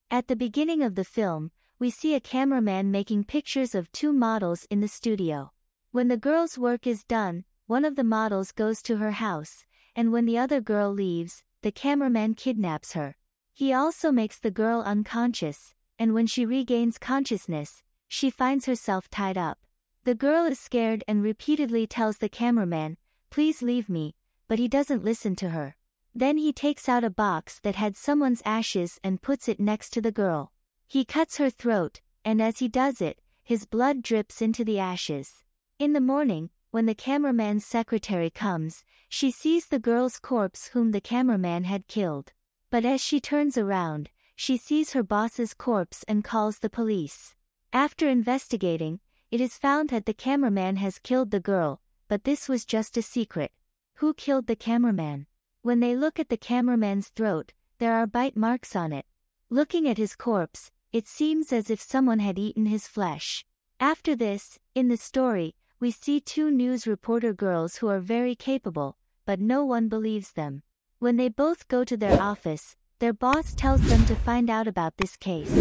At the beginning of the film, we see a cameraman making pictures of two models in the studio. When the girl's work is done, one of the models goes to her house, and when the other girl leaves, the cameraman kidnaps her. He also makes the girl unconscious, and when she regains consciousness, she finds herself tied up. The girl is scared and repeatedly tells the cameraman, "Please leave me," but he doesn't listen to her. Then he takes out a box that had someone's ashes and puts it next to the girl. He cuts her throat, and as he does it, his blood drips into the ashes. In the morning, when the cameraman's secretary comes, she sees the girl's corpse whom the cameraman had killed. But as she turns around, she sees her boss's corpse and calls the police. After investigating, it is found that the cameraman has killed the girl, but this was just a secret. Who killed the cameraman? When they look at the cameraman's throat, there are bite marks on it. Looking at his corpse, it seems as if someone had eaten his flesh. After this, in the story, we see two news reporter girls who are very capable, but no one believes them. When they both go to their office, their boss tells them to find out about this case.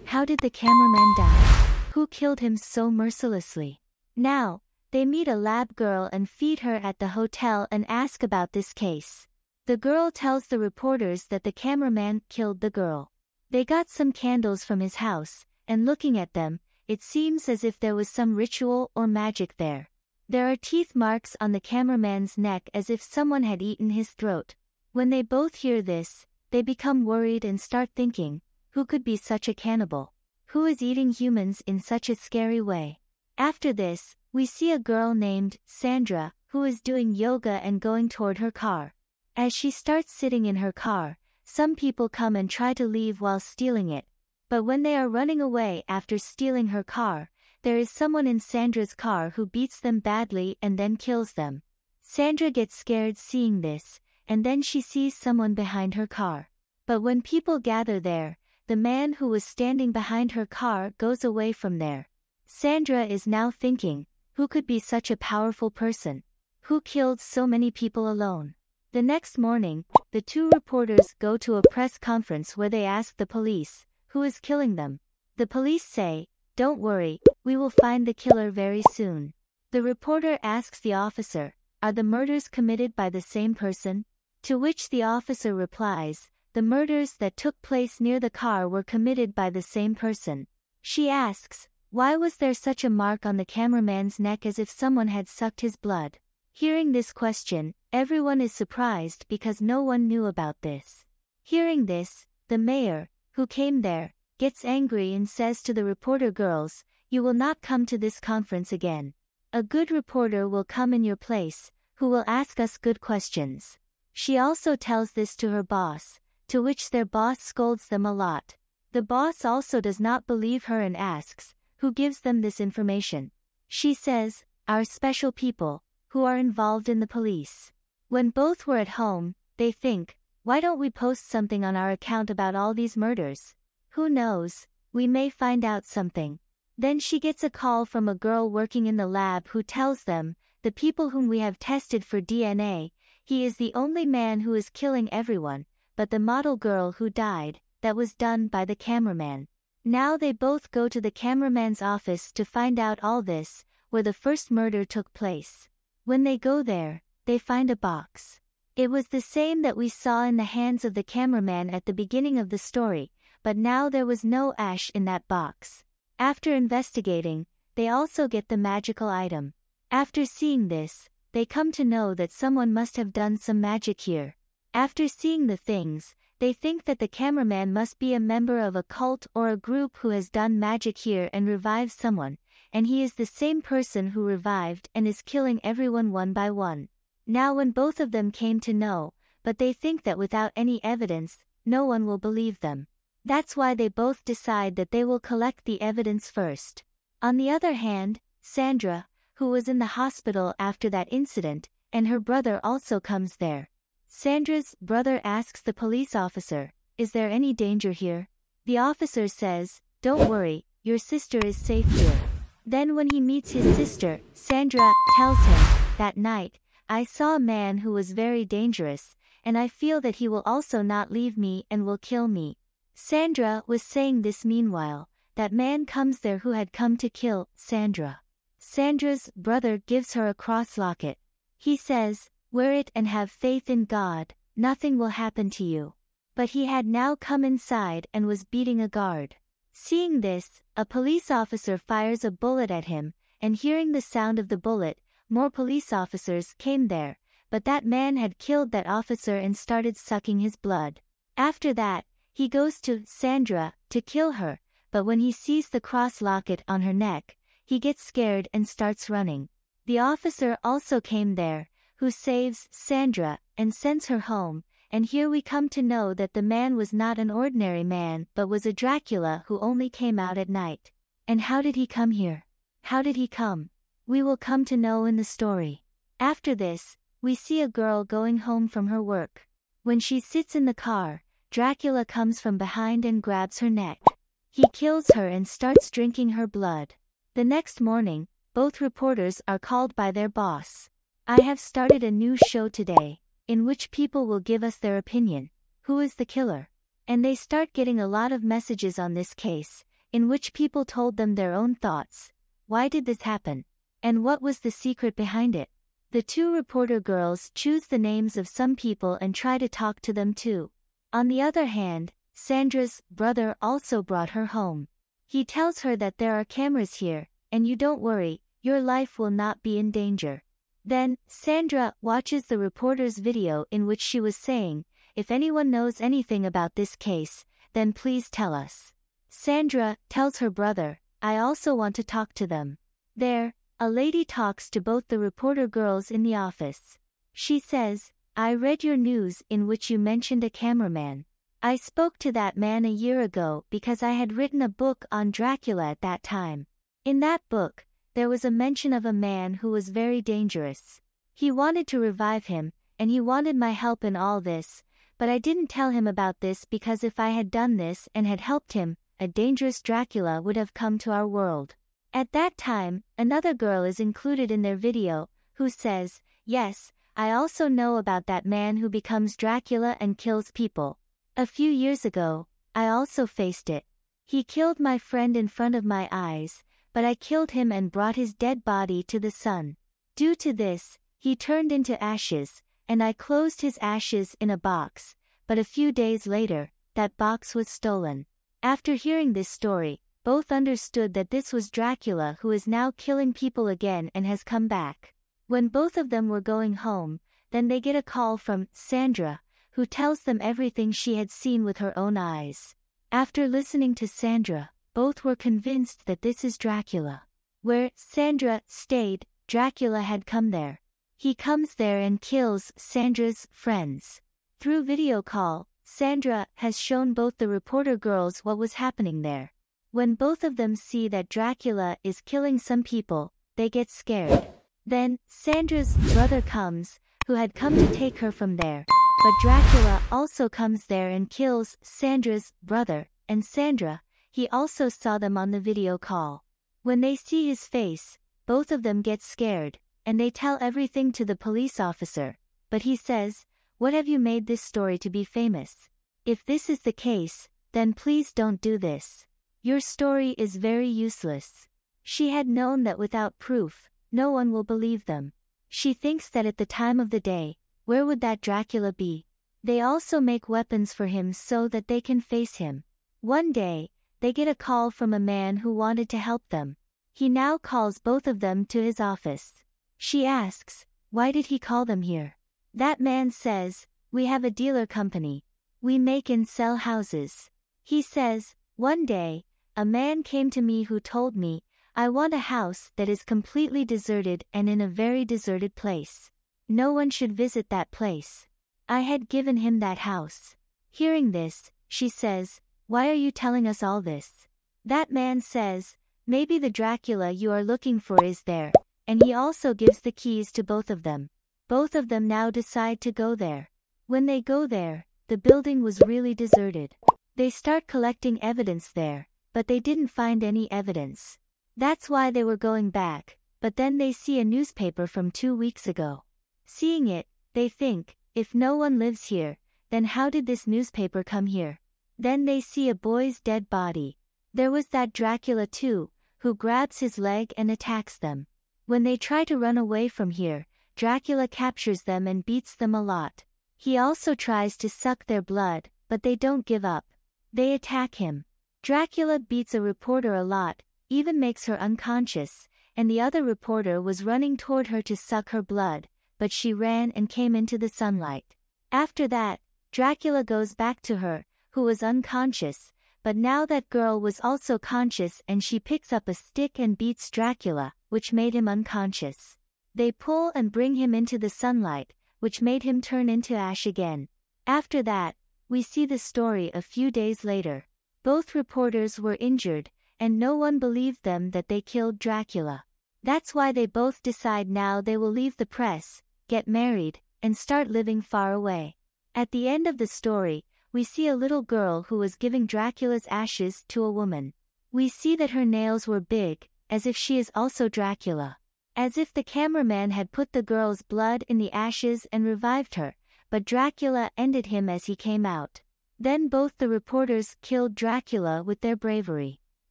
How did the cameraman die? Who killed him so mercilessly? Now, they meet a lab girl and feed her at the hotel and ask about this case. The girl tells the reporters that the cameraman killed the girl. They got some candles from his house, and looking at them, it seems as if there was some ritual or magic there. There are teeth marks on the cameraman's neck as if someone had eaten his throat. When they both hear this, they become worried and start thinking, who could be such a cannibal? Who is eating humans in such a scary way? After this, we see a girl named Sandra, who is doing yoga and going toward her car. As she starts sitting in her car, some people come and try to leave while stealing it. But when they are running away after stealing her car, there is someone in Sandra's car who beats them badly and then kills them. Sandra gets scared seeing this, and then she sees someone behind her car. But when people gather there, the man who was standing behind her car goes away from there. Sandra is now thinking, who could be such a powerful person? Who killed so many people alone? The next morning, the two reporters go to a press conference where they ask the police, who is killing them? The police say, "Don't worry, we will find the killer very soon." The reporter asks the officer, "Are the murders committed by the same person?" To which the officer replies, "The murders that took place near the car were committed by the same person." She asks, "Why was there such a mark on the cameraman's neck as if someone had sucked his blood?" Hearing this question, everyone is surprised because no one knew about this. Hearing this, the mayor, who came there, gets angry and says to the reporter girls, "You will not come to this conference again. A good reporter will come in your place, who will ask us good questions." She also tells this to her boss, to which their boss scolds them a lot. The boss also does not believe her and asks, who gives them this information? She says, "Our special people, who are involved in the police." When both were at home, they think, why don't we post something on our account about all these murders? Who knows, we may find out something. Then she gets a call from a girl working in the lab who tells them, "The people whom we have tested for DNA, he is the only man who is killing everyone, but the model girl who died, that was done by the cameraman." Now they both go to the cameraman's office to find out all this, where the first murder took place. When they go there, they find a box. It was the same that we saw in the hands of the cameraman at the beginning of the story, but now there was no ash in that box. After investigating, they also get the magical item. After seeing this, they come to know that someone must have done some magic here. After seeing the things, they think that the cameraman must be a member of a cult or a group who has done magic here and revived someone, and he is the same person who revived and is killing everyone one by one. Now when both of them came to know, but they think that without any evidence, no one will believe them. That's why they both decide that they will collect the evidence first. On the other hand, Sandra, who was in the hospital after that incident, and her brother also comes there. Sandra's brother asks the police officer, "Is there any danger here?" The officer says, "Don't worry, your sister is safe here." Then when he meets his sister, Sandra tells him, "That night, I saw a man who was very dangerous, and I feel that he will also not leave me and will kill me. Sandra was saying this meanwhile, that man comes there who had come to kill Sandra. Sandra's brother gives her a cross locket. He says, "Wear it and have faith in God, nothing will happen to you." But he had now come inside and was beating a guard. Seeing this, a police officer fires a bullet at him, and hearing the sound of the bullet, more police officers came there, but that man had killed that officer and started sucking his blood. After that, he goes to Sandra to kill her, but when he sees the cross locket on her neck, he gets scared and starts running. The officer also came there, who saves Sandra and sends her home, and here we come to know that the man was not an ordinary man but was a Dracula who only came out at night. And how did he come here? How did he come? We will come to know in the story. After this, we see a girl going home from her work. When she sits in the car, Dracula comes from behind and grabs her neck. He kills her and starts drinking her blood. The next morning, both reporters are called by their boss. "I have started a new show today, in which people will give us their opinion. Who is the killer?" And they start getting a lot of messages on this case, in which people told them their own thoughts. Why did this happen? And what was the secret behind it? The two reporter girls choose the names of some people and try to talk to them too. On the other hand, Sandra's brother also brought her home. He tells her that there are cameras here, and you don't worry, your life will not be in danger. Then, Sandra watches the reporter's video in which she was saying, "If anyone knows anything about this case, then please tell us." Sandra tells her brother, "I also want to talk to them." There, a lady talks to both the reporter girls in the office. She says, "I read your news in which you mentioned a cameraman. I spoke to that man a year ago because I had written a book on Dracula at that time. In that book, there was a mention of a man who was very dangerous. He wanted to revive him, and he wanted my help in all this, but I didn't tell him about this because if I had done this and had helped him, a dangerous Dracula would have come to our world." At that time, another girl is included in their video, who says, "Yes, I also know about that man who becomes Dracula and kills people. A few years ago, I also faced it. He killed my friend in front of my eyes, but I killed him and brought his dead body to the sun. Due to this, he turned into ashes, and I closed his ashes in a box, but a few days later, that box was stolen." After hearing this story, both understood that this was Dracula who is now killing people again and has come back. When both of them were going home, then they get a call from Sandra, who tells them everything she had seen with her own eyes. After listening to Sandra, both were convinced that this is Dracula. Where Sandra stayed, Dracula had come there. He comes there and kills Sandra's friends. Through video call, Sandra has shown both the reporter girls what was happening there. When both of them see that Dracula is killing some people, they get scared. Then, Sandra's brother comes, who had come to take her from there, but Dracula also comes there and kills Sandra's brother, and Sandra, he also saw them on the video call. When they see his face, both of them get scared, and they tell everything to the police officer, but he says, "What have you made this story to be famous? If this is the case, then please don't do this. Your story is very useless." She had known that without proof, no one will believe them. She thinks that at the time of the day, where would that Dracula be? They also make weapons for him so that they can face him. One day, they get a call from a man who wanted to help them. He now calls both of them to his office. She asks, "Why did he call them here?" That man says, "We have a dealer company. We make and sell houses." He says, "One day, a man came to me who told me, I want a house that is completely deserted and in a very deserted place. No one should visit that place. I had given him that house." Hearing this, she says, "Why are you telling us all this?" That man says, "Maybe the Dracula you are looking for is there," and he also gives the keys to both of them. Both of them now decide to go there. When they go there, the building was really deserted. They start collecting evidence there, but they didn't find any evidence. That's why they were going back, but then they see a newspaper from 2 weeks ago. Seeing it, they think, If no one lives here, then how did this newspaper come here? Then they see a boy's dead body. There was that Dracula too, who grabs his leg and attacks them. When they try to run away from here, Dracula captures them and beats them a lot. He also tries to suck their blood, but they don't give up. They attack him. Dracula beats a reporter a lot, even makes her unconscious, and the other reporter was running toward her to suck her blood, but she ran and came into the sunlight. After that, Dracula goes back to her, who was unconscious, but now that girl was also conscious and she picks up a stick and beats Dracula, which made him unconscious. They pull and bring him into the sunlight, which made him turn into ash again. After that, we see the story a few days later. Both reporters were injured, and no one believed them that they killed Dracula. That's why they both decide now they will leave the press, get married, and start living far away. At the end of the story, we see a little girl who was giving Dracula's ashes to a woman. We see that her nails were big, as if she is also Dracula. As if the cameraman had put the girl's blood in the ashes and revived her, but Dracula ended him as he came out. Then both the reporters killed Dracula with their bravery.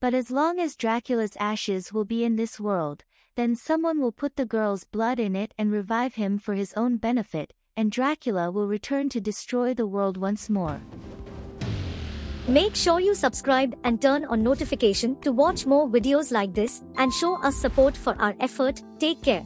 But as long as Dracula's ashes will be in this world, then someone will put the girl's blood in it and revive him for his own benefit, and Dracula will return to destroy the world once more. Make sure you subscribe and turn on notification to watch more videos like this and show us support for our effort. Take care.